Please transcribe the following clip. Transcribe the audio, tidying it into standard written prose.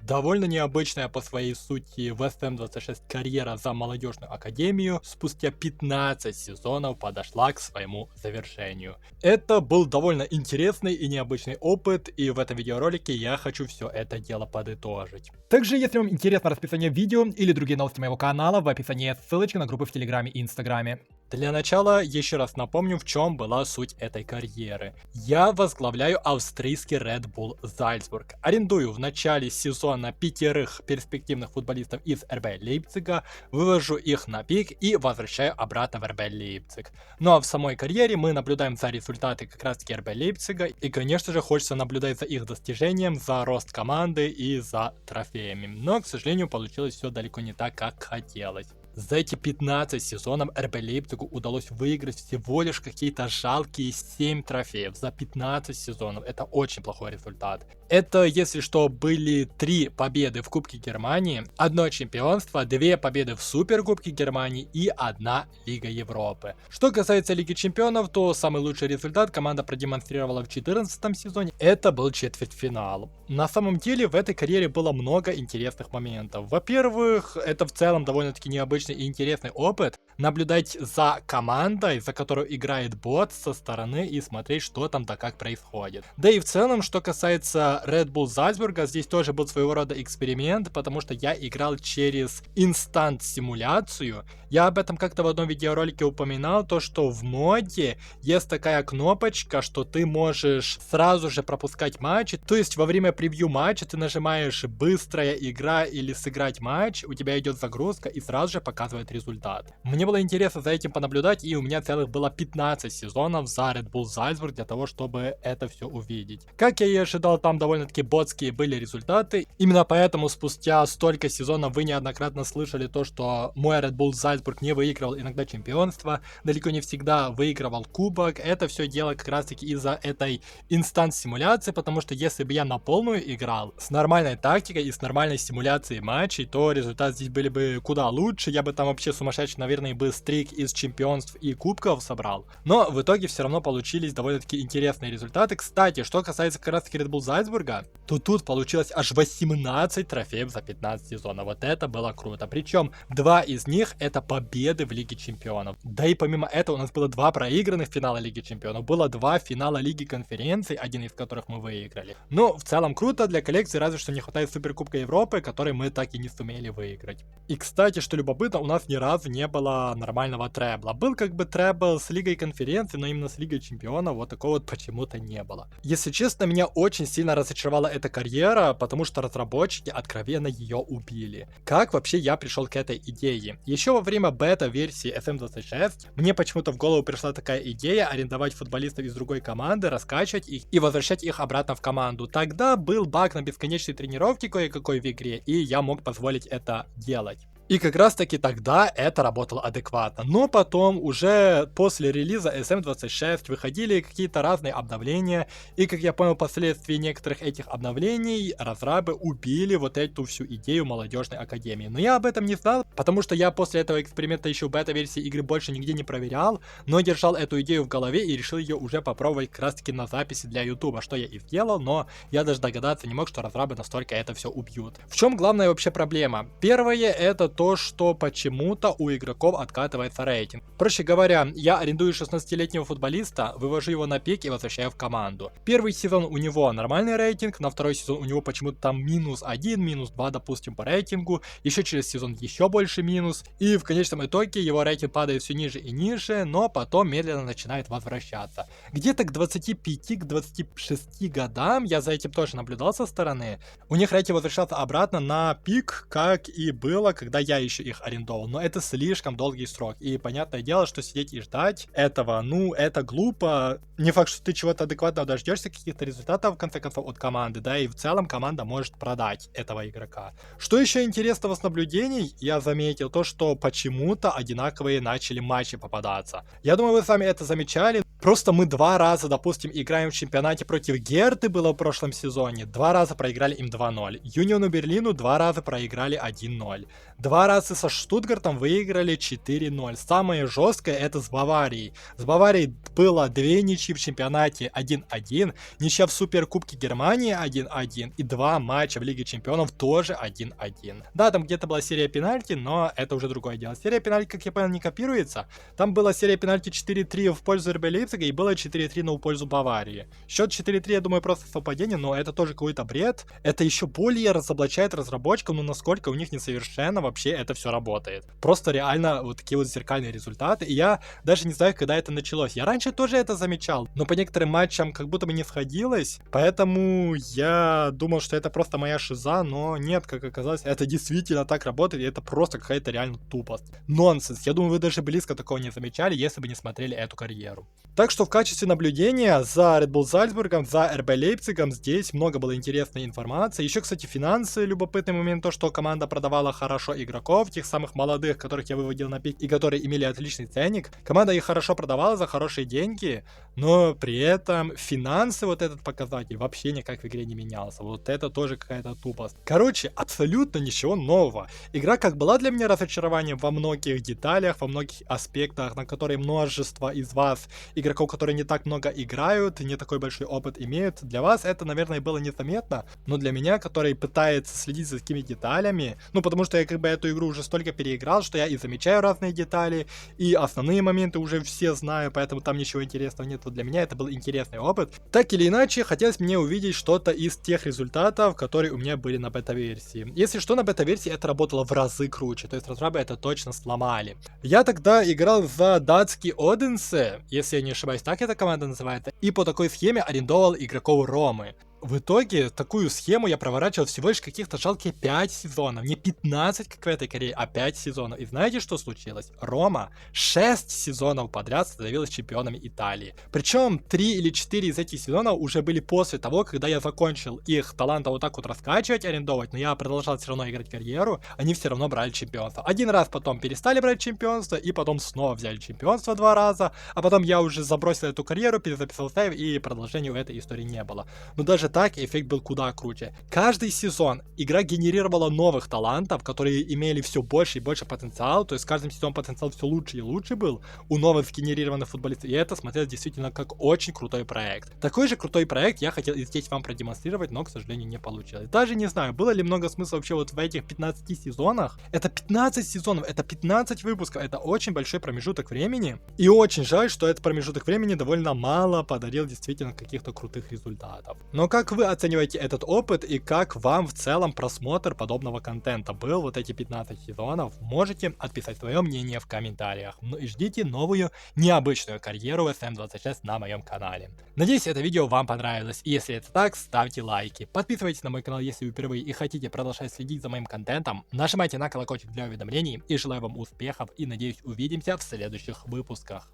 Довольно необычная по своей сути ВСМ-26 карьера за молодежную академию спустя 15 сезонов подошла к своему завершению. Это был довольно интересный и необычный опыт, и в этом видеоролике я хочу все это дело подытожить. Также, если вам интересно расписание видео или другие новости моего канала, в описании есть ссылочка на группы в Телеграме и Инстаграме. Для начала еще раз напомню, в чем была суть этой карьеры. Я возглавляю австрийский Red Bull Зальцбург. Арендую в начале сезона 5 перспективных футболистов из РБ Лейпцига, вывожу их на пик и возвращаю обратно в РБ Лейпциг. Ну а в самой карьере мы наблюдаем за результаты как раз таки РБ Лейпцига, и конечно же хочется наблюдать за их достижением, за рост команды и за трофеями. Но, к сожалению, получилось все далеко не так, как хотелось. За эти 15 сезонов РБ Лейпцигу удалось выиграть всего лишь какие-то жалкие 7 трофеев за 15 сезонов. Это очень плохой результат. Это, если что, были 3 победы в Кубке Германии, 1 чемпионство, 2 победы в Суперкубке Германии и 1 Лига Европы. Что касается Лиги Чемпионов, то самый лучший результат команда продемонстрировала в 2014 сезоне. Это был четвертьфинал. На самом деле в этой карьере было много интересных моментов. Во-первых, это в целом довольно-таки необычный и интересный опыт наблюдать за командой, за которую играет бот со стороны и смотреть, что там да как происходит. Да и в целом, что касается Red Bull Зальцбурга, здесь тоже был своего рода эксперимент, потому что я играл через инстант-симуляцию. Я об этом как-то в одном видеоролике упоминал, то что в моде есть такая кнопочка, что ты можешь сразу же пропускать матчи, то есть во время превью матча ты нажимаешь «Быстрая игра» или «Сыграть матч», у тебя идет загрузка и сразу же показывает результат. Мне было интересно за этим понаблюдать, и у меня целых было 15 сезонов за Red Bull Salzburg для того, чтобы это все увидеть. Как я и ожидал, там довольно-таки ботские были результаты. Именно поэтому спустя столько сезонов вы неоднократно слышали то, что мой Red Bull Salzburg не выигрывал иногда чемпионство, далеко не всегда выигрывал кубок. Это все дело как раз-таки из-за этой инстант-симуляции, потому что если бы я на полную играл с нормальной тактикой и с нормальной симуляцией матчей, то результаты здесь были бы куда лучше. Я бы там вообще сумасшедший, наверное, бы стрик из чемпионств и кубков собрал. Но в итоге все равно получились довольно-таки интересные результаты. Кстати, что касается как раз-таки Red Bull Зальцбурга, то тут получилось аж 18 трофеев за 15 сезонов. Вот это было круто. Причем 2 из них это победы в Лиге Чемпионов. Да и помимо этого у нас было 2 проигранных финала Лиги Чемпионов. Было 2 финала Лиги Конференций, один из которых мы выиграли. Ну, в целом круто для коллекции, разве что не хватает Суперкубка Европы, который мы так и не сумели выиграть. И, кстати, что любопытно, у нас ни разу не было нормального требла. Был как бы требл с Лигой Конференций, но именно с Лигой Чемпионов вот такого вот почему-то не было. Если честно, меня очень сильно разочаровала эта карьера, потому что разработчики откровенно ее убили. Как вообще я пришел к этой идее? Еще во время бета-версии SM26 мне почему-то в голову пришла такая идея арендовать футболистов из другой команды, раскачивать их и возвращать их обратно в команду. Тогда был баг на бесконечной тренировке кое-какой в игре, и я мог позволить это делать. И как раз таки тогда это работало адекватно. Но потом, уже после релиза SM26 выходили какие-то разные обновления. И как я понял, впоследствии некоторых этих обновлений разрабы убили вот эту всю идею молодежной академии. Но я об этом не знал, потому что я после этого эксперимента еще в бета-версии игры больше нигде не проверял. Но держал эту идею в голове и решил ее уже попробовать как раз таки на записи для ютуба, что я и сделал. Но я даже догадаться не мог, что разрабы настолько это все убьют. В чем главная вообще проблема? Первое это то, что почему-то у игроков откатывается рейтинг. Проще говоря, я арендую 16-летнего футболиста, вывожу его на пик и возвращаю в команду. Первый сезон у него нормальный рейтинг, на второй сезон у него почему-то там -1, -2, допустим, по рейтингу, еще через сезон еще больше минус, и в конечном итоге его рейтинг падает все ниже и ниже, но потом медленно начинает возвращаться. Где-то к 25-26 годам, я за этим тоже наблюдал со стороны, у них рейтинг возвращался обратно на пик, как и было, когда я еще их арендовал, но это слишком долгий срок, и понятное дело, что сидеть и ждать этого, ну, это глупо. Не факт, что ты чего-то адекватного дождешься, каких-то результатов, в конце концов, от команды, да, и в целом команда может продать этого игрока. Что еще интересного с наблюдений, я заметил то, что почему-то одинаковые начали матчи попадаться. Я думаю, вы сами это замечали, Просто мы 2 раза, допустим, играем в чемпионате против Герты, было в прошлом сезоне, 2 раза проиграли им 2-0. Юниону Берлину 2 раза проиграли 1-0. 2 раза со Штутгартом выиграли 4-0. Самое жесткое это с Баварией. С Баварией было 2 ничьи в чемпионате 1-1, ничья в Суперкубке Германии 1-1 и 2 матча в Лиге Чемпионов тоже 1-1. Да, там где-то была серия пенальти, но это уже другое дело. Серия пенальти, как я понял, не копируется. Там была серия пенальти 4-3 в пользу РБ Лейпцига и было 4-3 в пользу Баварии. Счет 4-3, я думаю, просто совпадение, но это тоже какой-то бред. Это еще более разоблачает разработчиков, ну насколько у них несовершенно вообще это все работает. Просто реально вот такие вот зеркальные результаты. И я даже не знаю, когда это началось. Я раньше тоже это замечал, но по некоторым матчам как будто бы не сходилось. Поэтому я думал, что это просто моя шиза, но нет, как оказалось, это действительно так работает, и это просто какая-то реально тупость. Нонсенс. Я думаю, вы даже близко такого не замечали, если бы не смотрели эту карьеру. Так что в качестве наблюдения за Red Bull Зальцбургом, за РБ Лейпцигом здесь много было интересной информации. Еще, кстати, финансы, любопытный момент, то, что команда продавала хорошо игроков, тех самых молодых, которых я выводил на пик и которые имели отличный ценник. Команда их хорошо продавала за хорошие деньги, но при этом финансы, вот этот показатель, вообще никак в игре не менялся. Вот это тоже какая-то тупость. Короче, абсолютно ничего нового. Игра как была для меня разочарованием во многих деталях, во многих аспектах, на которые множество из вас, игроков, которые не так много играют, не такой большой опыт имеют, для вас это, наверное, было незаметно, но для меня, который пытается следить за такими деталями, ну, потому что я как бы эту игру уже столько переиграл, что я и замечаю разные детали, и основные моменты уже все знаю, поэтому там ничего интересного нет. Вот для меня это был интересный опыт. Так или иначе, хотелось мне увидеть что-то из тех результатов, которые у меня были на бета-версии. Если что, на бета-версии это работало в разы круче, то есть разрабы это точно сломали. Я тогда играл за датский Оденсе, если я не ошибаюсь, так эта команда называется, и по такой схеме арендовал игроков Ромы. В итоге такую схему я проворачивал всего лишь каких-то жалкие 5 сезонов. Не 15, как в этой карьере, а 5 сезонов. И знаете, что случилось? Рома 6 сезонов подряд становилась чемпионами Италии. Причем 3 или 4 из этих сезонов уже были после того, когда я закончил их таланта вот так вот раскачивать, арендовать, но я продолжал все равно играть карьеру, они все равно брали чемпионство. Один раз потом перестали брать чемпионство, и потом снова взяли чемпионство 2 раза, а потом я уже забросил эту карьеру, перезаписал сейв, и продолжения у этой истории не было. Но даже так эффект был куда круче. Каждый сезон игра генерировала новых талантов, которые имели все больше и больше потенциала, то есть с каждым сезоном потенциал все лучше и лучше был у новых сгенерированных футболистов, и это смотрелось действительно как очень крутой проект. Такой же крутой проект я хотел и здесь вам продемонстрировать, но, к сожалению, не получилось. Даже не знаю, было ли много смысла вообще вот в этих 15 сезонах. Это 15 сезонов, это 15 выпусков, это очень большой промежуток времени, и очень жаль, что этот промежуток времени довольно мало подарил действительно каких-то крутых результатов. Но как вы оцениваете этот опыт и как вам в целом просмотр подобного контента был вот эти 15 сезонов? Можете отписать свое мнение в комментариях. Ну и ждите новую необычную карьеру в SM26 на моем канале. Надеюсь, это видео вам понравилось, и если это так, ставьте лайки. Подписывайтесь на мой канал, если вы впервые и хотите продолжать следить за моим контентом. Нажимайте на колокольчик для уведомлений, и желаю вам успехов, и надеюсь увидимся в следующих выпусках.